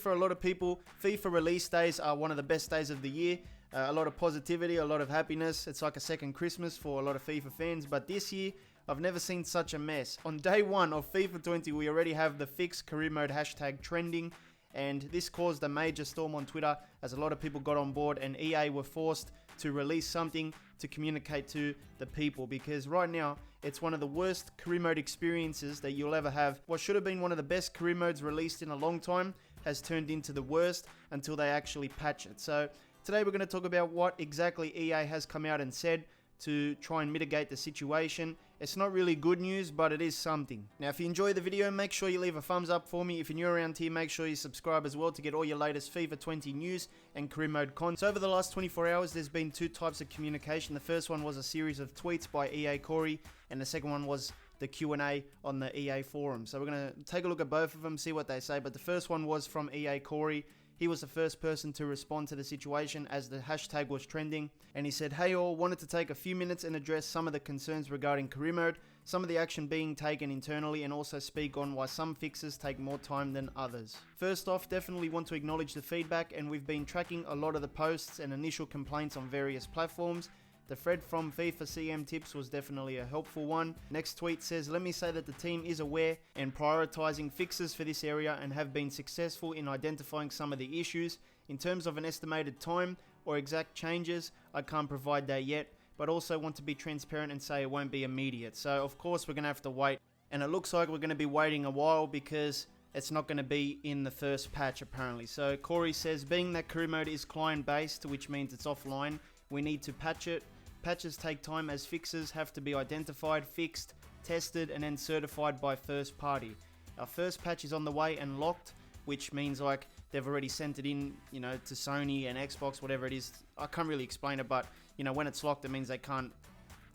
For a lot of people, FIFA release days are one of the best days of the year. A lot of positivity, a lot of happiness. It's like a second Christmas for a lot of FIFA fans. But this year, I've never seen such a mess. On day one of FIFA 20, we already have the fixed career mode hashtag trending. And this caused a major storm on Twitter as a lot of people got on board and EA were forced to release something to communicate to the people, because right now it's one of the worst career mode experiences that you'll ever have. What should have been one of the best career modes released in a long time has turned into the worst until they actually patch it. So today we're going to talk about what exactly EA has come out and said to try and mitigate the situation. It's not really good news, but it is something. Now, if you enjoy the video, make sure you leave a thumbs up for me. If you're new around here, make sure you subscribe as well to get all your latest FIFA 20 news and career mode content. So over the last 24 hours, there's been two types of communication. The first one was a series of tweets by EA Corey, and the second one was the Q&A on the EA forum. So we're going to take a look at both of them, see what they say. But the first one was from EA Corey. He was the first person to respond to the situation as the hashtag was trending, and he said, "Hey all, wanted to take a few minutes and address some of the concerns regarding career mode, some of the action being taken internally, and also speak on why some fixes take more time than others. First off, definitely want to acknowledge the feedback, and we've been tracking a lot of the posts and initial complaints on various platforms. The thread from FIFA CM Tips was definitely a helpful one." Next tweet says, "Let me say that the team is aware and prioritizing fixes for this area and have been successful in identifying some of the issues. In terms of an estimated time or exact changes, I can't provide that yet, but also want to be transparent and say it won't be immediate." So of course we're going to have to wait, and it looks like we're going to be waiting a while because it's not going to be in the first patch apparently. So Corey says, "Being that career mode is client based, which means it's offline, we need to patch it. Patches take time as fixes have to be identified, fixed, tested, and then certified by first party. Our first patch is on the way and locked, which means like they've already sent it in, to Sony and Xbox, whatever it is. I can't really explain it, but when it's locked, it means they can't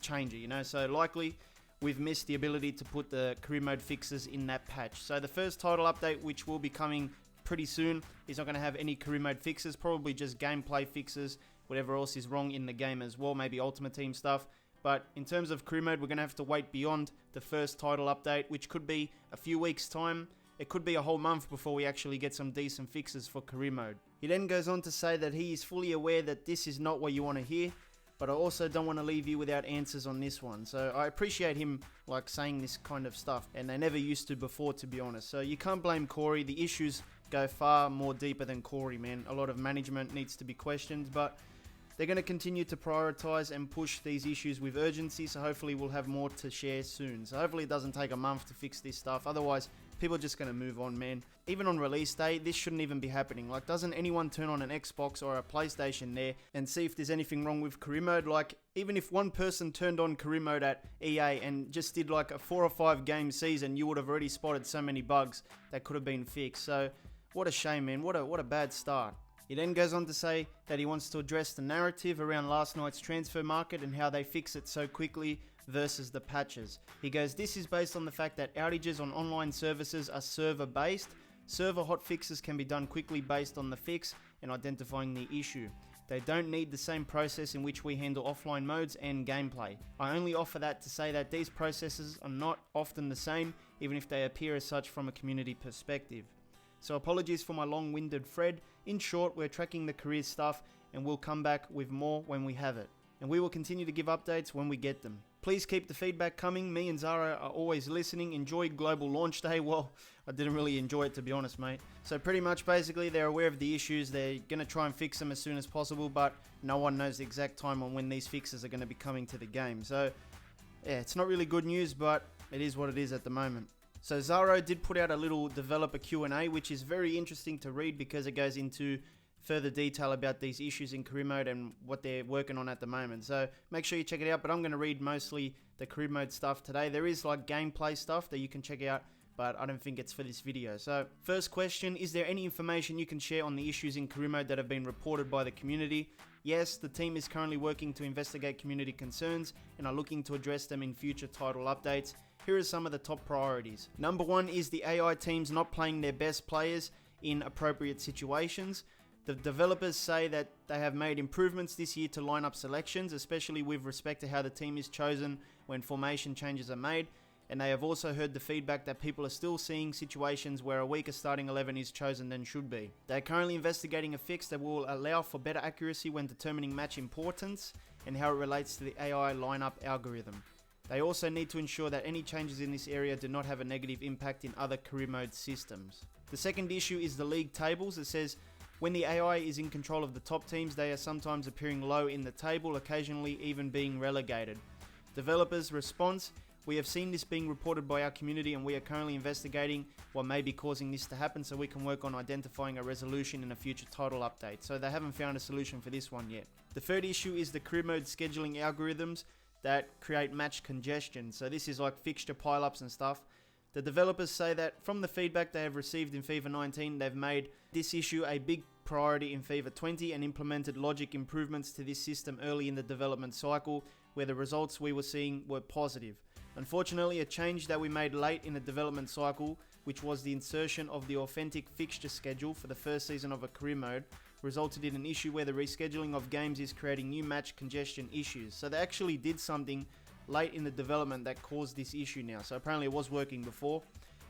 change it, So likely we've missed the ability to put the career mode fixes in that patch. So the first title update, which will be coming pretty soon, is not going to have any career mode fixes, probably just gameplay fixes, whatever else is wrong in the game as well, maybe Ultimate Team stuff. But in terms of career mode, we're going to have to wait beyond the first title update, which could be a few weeks' time. It could be a whole month before we actually get some decent fixes for career mode." He then goes on to say that he is fully aware that this is not what you want to hear, but I also don't want to leave you without answers on this one. So I appreciate him saying this kind of stuff, and they never used to before, to be honest. So you can't blame Corey. The issues go far more deeper than Corey, man. A lot of management needs to be questioned, but they're going to continue to prioritize and push these issues with urgency, so hopefully we'll have more to share soon. So hopefully it doesn't take a month to fix this stuff, otherwise people are just going to move on, man. Even on release day, this shouldn't even be happening. Doesn't anyone turn on an Xbox or a PlayStation there and see if there's anything wrong with career mode? Even if one person turned on career mode at EA and just did a 4 or 5 game season, you would have already spotted so many bugs that could have been fixed. So what a shame, man. What a bad start. He then goes on to say that he wants to address the narrative around last night's transfer market and how they fix it so quickly versus the patches. He goes, "This is based on the fact that outages on online services are server based. Server hot fixes can be done quickly based on the fix and identifying the issue. They don't need the same process in which we handle offline modes and gameplay. I only offer that to say that these processes are not often the same, even if they appear as such from a community perspective. So apologies for my long-winded thread. In short, we're tracking the career stuff and we'll come back with more when we have it. And we will continue to give updates when we get them. Please keep the feedback coming. Me and Zara are always listening. Enjoy Global Launch Day." Well, I didn't really enjoy it, to be honest, mate. So pretty much basically they're aware of the issues. They're going to try and fix them as soon as possible, but no one knows the exact time on when these fixes are going to be coming to the game. So yeah, it's not really good news, but it is what it is at the moment. So Zaro did put out a little developer Q&A, which is very interesting to read because it goes into further detail about these issues in career mode and what they're working on at the moment. So make sure you check it out, but I'm going to read mostly the career mode stuff today. There is gameplay stuff that you can check out, but I don't think it's for this video. So first question, is there any information you can share on the issues in career mode that have been reported by the community? Yes, the team is currently working to investigate community concerns and are looking to address them in future title updates. Here are some of the top priorities. Number 1 is the AI teams not playing their best players in appropriate situations. The developers say that they have made improvements this year to lineup selections, especially with respect to how the team is chosen when formation changes are made. and they have also heard the feedback that people are still seeing situations where a weaker starting 11 is chosen than should be. They are currently investigating a fix that will allow for better accuracy when determining match importance and how it relates to the AI lineup algorithm. They also need to ensure that any changes in this area do not have a negative impact in other career mode systems. The second issue is the league tables. It says, when the AI is in control of the top teams, they are sometimes appearing low in the table, occasionally even being relegated. Developers' response: we have seen this being reported by our community and we are currently investigating what may be causing this to happen so we can work on identifying a resolution in a future title update. So they haven't found a solution for this one yet. The third issue is the career mode scheduling algorithms that create match congestion. So this is like fixture pileups and stuff. The developers say that from the feedback they have received in FIFA 19, they've made this issue a big priority in FIFA 20 and implemented logic improvements to this system early in the development cycle, where the results we were seeing were positive. Unfortunately, a change that we made late in the development cycle, which was the insertion of the authentic fixture schedule for the first season of a career mode, resulted in an issue where the rescheduling of games is creating new match congestion issues. So they actually did something late in the development that caused this issue now. So apparently it was working before.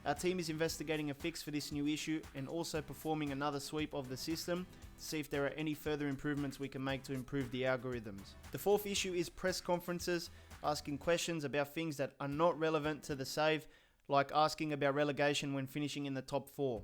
Our team is investigating a fix for this new issue and also performing another sweep of the system to see if there are any further improvements we can make to improve the algorithms. The fourth issue is press conferences asking questions about things that are not relevant to the save, like asking about relegation when finishing in the top 4.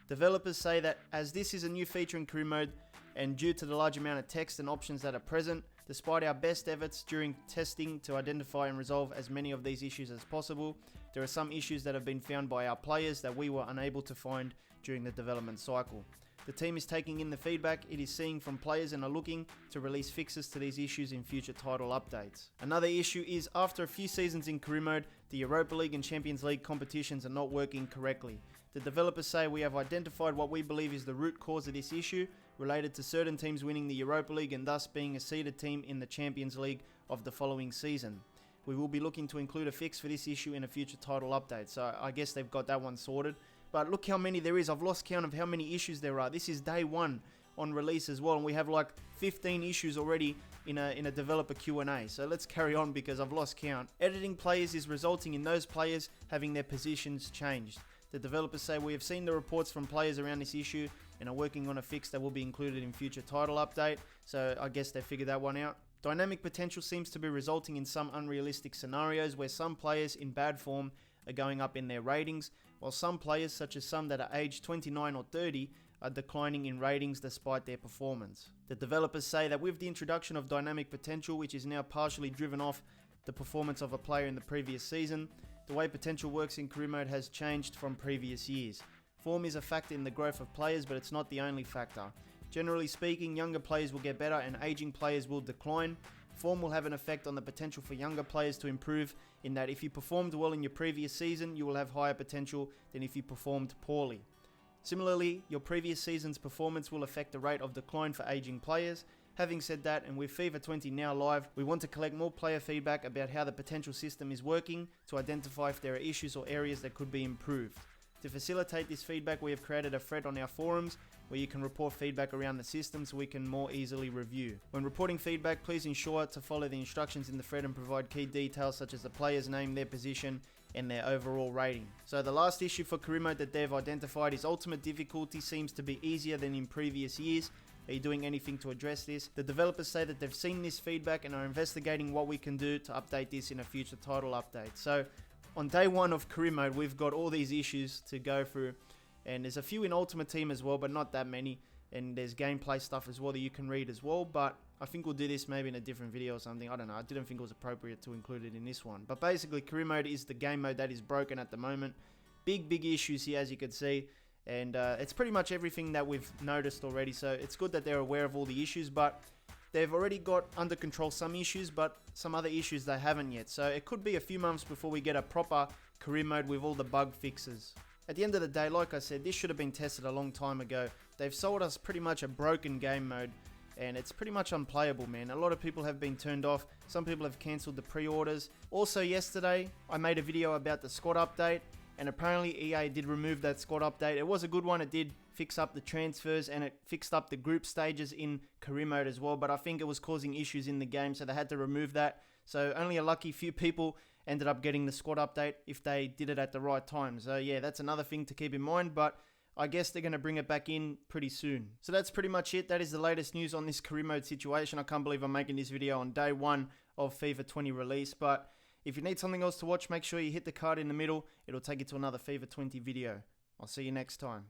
Developers say that as this is a new feature in career mode and due to the large amount of text and options that are present, despite our best efforts during testing to identify and resolve as many of these issues as possible, there are some issues that have been found by our players that we were unable to find during the development cycle. The team is taking in the feedback it is seeing from players and are looking to release fixes to these issues in future title updates. Another issue is after a few seasons in career mode, the Europa League and Champions League competitions are not working correctly. The developers say we have identified what we believe is the root cause of this issue, related to certain teams winning the Europa League and thus being a seeded team in the Champions League of the following season. We will be looking to include a fix for this issue in a future title update, so I guess they've got that one sorted. But look how many there is. I've lost count of how many issues there are. This is day one on release as well, and we have like 15 issues already in a developer Q&A. So let's carry on because I've lost count. Editing players is resulting in those players having their positions changed. The developers say we have seen the reports from players around this issue and are working on a fix that will be included in future title update. So I guess they figured that one out. Dynamic potential seems to be resulting in some unrealistic scenarios where some players in bad form are going up in their ratings, while some players, such as some that are aged 29 or 30, are declining in ratings despite their performance. The developers say that with the introduction of dynamic potential, which is now partially driven off the performance of a player in the previous season, the way potential works in career mode has changed from previous years. Form is a factor in the growth of players, but it's not the only factor. Generally speaking, younger players will get better and aging players will decline. Form will have an effect on the potential for younger players to improve, in that if you performed well in your previous season, you will have higher potential than if you performed poorly. Similarly, your previous season's performance will affect the rate of decline for aging players. Having said that, and with FIFA 20 now live, we want to collect more player feedback about how the potential system is working to identify if there are issues or areas that could be improved. To facilitate this feedback, we have created a thread on our forums where you can report feedback around the system so we can more easily review. When reporting feedback, please ensure to follow the instructions in the thread and provide key details such as the player's name, their position, and their overall rating. So the last issue for career mode that they've identified is ultimate difficulty seems to be easier than in previous years. Are you doing anything to address this? The developers say that they've seen this feedback and are investigating what we can do to update this in a future title update. So on day one of career mode, we've got all these issues to go through, and there's a few in Ultimate Team as well, but not that many, and there's gameplay stuff as well that you can read as well, but I think we'll do this maybe in a different video or something. I don't know, I didn't think it was appropriate to include it in this one. But basically, career mode is the game mode that is broken at the moment. Big issues here, as you can see, and it's pretty much everything that we've noticed already, so it's good that they're aware of all the issues, but they've already got under control some issues, but some other issues they haven't yet. So it could be a few months before we get a proper career mode with all the bug fixes. At the end of the day, like I said, this should have been tested a long time ago. They've sold us pretty much a broken game mode, and it's pretty much unplayable, man. A lot of people have been turned off. Some people have cancelled the pre-orders. Also yesterday, I made a video about the squad update, and apparently EA did remove that squad update. It was a good one. It did fix up the transfers and it fixed up the group stages in career mode as well, but I think it was causing issues in the game, so they had to remove that. So only a lucky few people ended up getting the squad update if they did it at the right time. So yeah, that's another thing to keep in mind, but I guess they're going to bring it back in pretty soon. So that's pretty much it. That is the latest news on this career mode situation. I can't believe I'm making this video on day 1 of FIFA 20 release, but if you need something else to watch, make sure you hit the card in the middle. It'll take you to another FIFA 20 video. I'll see you next time.